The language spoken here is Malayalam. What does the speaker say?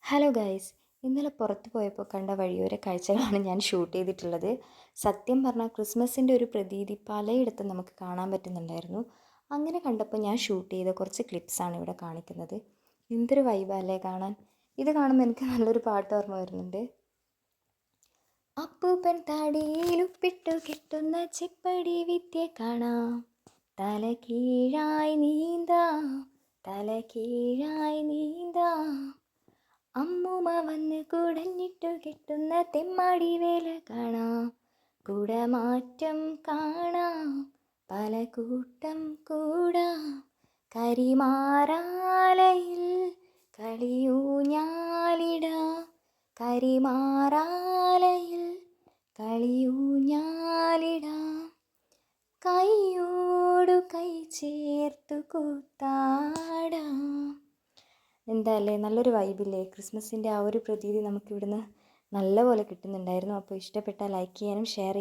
ഹലോ ഗൈസ്, ഇന്നലെ പുറത്ത് പോയപ്പോൾ കണ്ട വഴിയോര കാഴ്ചകളാണ് ഞാൻ ഷൂട്ട് ചെയ്തിട്ടുള്ളത്. സത്യം പറഞ്ഞാൽ ക്രിസ്മസിൻ്റെ ഒരു പ്രതീതി പലയിടത്തും നമുക്ക് കാണാൻ പറ്റുന്നുണ്ടായിരുന്നു. അങ്ങനെ കണ്ടപ്പോൾ ഞാൻ ഷൂട്ട് ചെയ്ത കുറച്ച് ക്ലിപ്സാണ് ഇവിടെ കാണിക്കുന്നത്. എന്തൊരു വൈബല്ലേ കാണാൻ. ഇത് കാണുമ്പോൾ എനിക്ക് നല്ലൊരു പാട്ട് ഓർമ്മ വരുന്നുണ്ട്. അപ്പൂപ്പൻ താടിയിലുപ്പിട്ടു കെട്ടുന്ന ചിപ്പടി വിദ്യ കാണാം, തല കീഴായി നീന്താം, തല കീഴായി നീന്താം. അമ്മൂമ്മ വന്ന് കുടഞ്ഞിട്ടു കെട്ടുന്ന തെമ്മാടി വേല കാണാം, കുടമാറ്റം കാണാം, പല കൂട്ടം കൂടാം. കരിമാറാലയിൽ കളിയൂഞ്ഞാലിടാം, കരിമാറാലയിൽ കളിയൂഞ്ഞാലിടാം. കൈയോടു കൈ ചേർത്തു കൂത്താടാം. എന്താ അല്ലേ, നല്ലൊരു വൈബില്ലേ. ക്രിസ്മസിൻ്റെ ആ ഒരു പ്രതീതി നമുക്കിവിടുന്ന് നല്ലപോലെ കിട്ടുന്നുണ്ടായിരുന്നു. അപ്പോൾ ഇഷ്ടപ്പെട്ടാൽ ലൈക്ക് ചെയ്യാനും ഷെയർ